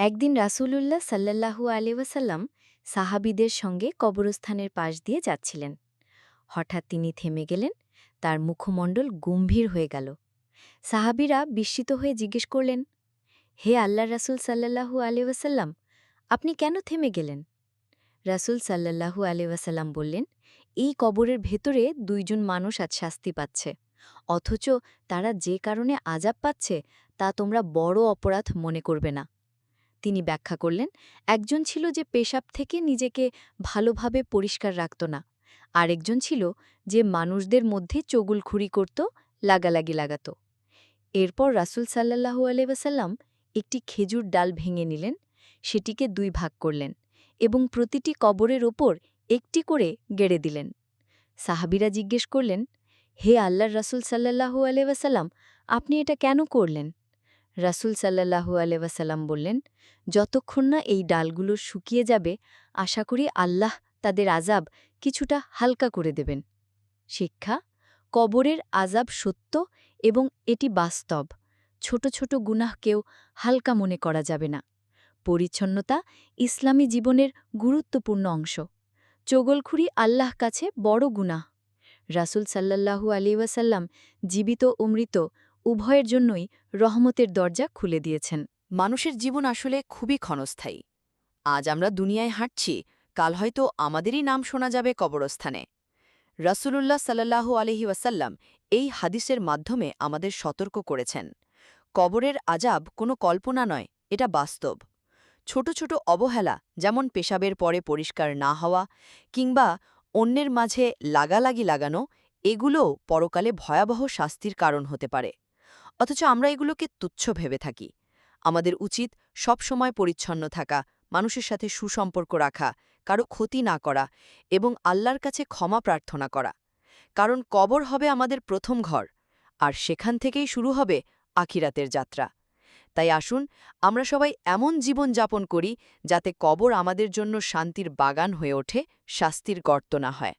একদিন রাসূলুল্লাহ সাল্লাল্লাহু আলাইহি ওয়াসাল্লাম সাহাবীদের সঙ্গে কবরস্থানের পাশ দিয়ে যাচ্ছিলেন। হঠাৎ তিনি থেমে গেলেন, তার মুখমণ্ডল গম্ভীর হয়ে গেল। সাহাবীরা বিস্মিত হয়ে জিজ্ঞেস করলেন, হে আল্লাহর রাসূল সাল্লাল্লাহু আলাইহি ওয়াসাল্লাম, আপনি কেন থেমে গেলেন? রাসূল সাল্লাল্লাহু আলাইহি ওয়াসাল্লাম বললেন, এই কবরের ভেতরে দুইজন মানুষ আজ শাস্তি পাচ্ছে, অথচ তারা যে কারণে আযাব পাচ্ছে তা তোমরা বড় অপরাধ মনে করবে না। তিনি ব্যাখ্যা করলেন, একজন ছিল যে পেশাব থেকে নিজেকে ভালোভাবে পরিষ্কার রাখত না, আরেকজন ছিল যে মানুষদের মধ্যে চগুলখুরি করত, লাগালাগি লাগাত। এরপর রাসূল সাল্লাল্লাহু আলাইহি ওয়াসাল্লাম একটি খেজুর ডাল ভেঙে নিলেন, সেটিকে দুই ভাগ করলেন এবং প্রতিটি কবরের ওপর একটি করে গেড়ে দিলেন। সাহাবীরা জিজ্ঞেস করলেন, হে আল্লাহর রাসূল সাল্লাল্লাহু আলাইহি ওয়াসাল্লাম, আপনি এটা কেন করলেন? রাসূল সাল্লাল্লাহু আলাইহি ওয়াসাল্লাম বললেন, যতক্ষণ না এই ডালগুলো শুকিয়ে যাবে, আশা করি আল্লাহ তাদের আযাব কিছুটা হালকা করে দেবেন। শিক্ষা: কবরের আযাব সত্য এবং এটি বাস্তব। ছোট ছোট গুনাহকেও হালকা মনে করা যাবে না। পরিচ্ছন্নতা ইসলামী জীবনের গুরুত্বপূর্ণ অংশ। চগলখুরি আল্লাহ কাছে বড় গুনাহ। রাসূল সাল্লাল্লাহু আলাইহি ওয়াসাল্লাম জীবিত ও মৃত উভয়ের জন্যই রহমতের দরজা খুলে দিয়েছেন। মানুষের জীবন আসলে খুবই ক্ষণস্থায়ী। আজ আমরা দুনিয়ায় হাঁটছি, কাল হয়তো আমাদেরই নাম শোনা যাবে কবরস্থানে। রাসূলুল্লাহ সাল্লাল্লাহু আলাইহি ওয়াসাল্লাম এই হাদিসের মাধ্যমে আমাদের সতর্ক করেছেন, কবরের আযাব কোনো কল্পনা নয়, এটা বাস্তব। ছোট ছোট অবহেলা, যেমন পেশাবের পরে পরিষ্কার না হওয়া কিংবা অন্যের মাঝে লাগালাগি লাগানো, এগুলোও পরকালে ভয়াবহ শাস্তির কারণ হতে পারে। অথচ আমরা এগুলোকে তুচ্ছ ভেবে থাকি। আমাদের উচিত সবসময় পরিচ্ছন্ন থাকা, মানুষের সাথে সুসম্পর্ক রাখা, কারো ক্ষতি না করা এবং আল্লাহর কাছে ক্ষমা প্রার্থনা করা। কারণ কবর হবে আমাদের প্রথম ঘর, আর সেখান থেকেই শুরু হবে আখিরাতের যাত্রা। তাই আসুন আমরা সবাই এমন জীবন যাপন করি যাতে কবর আমাদের জন্য শান্তির বাগান হয়ে ওঠে, শাস্তির গর্ত না হয়।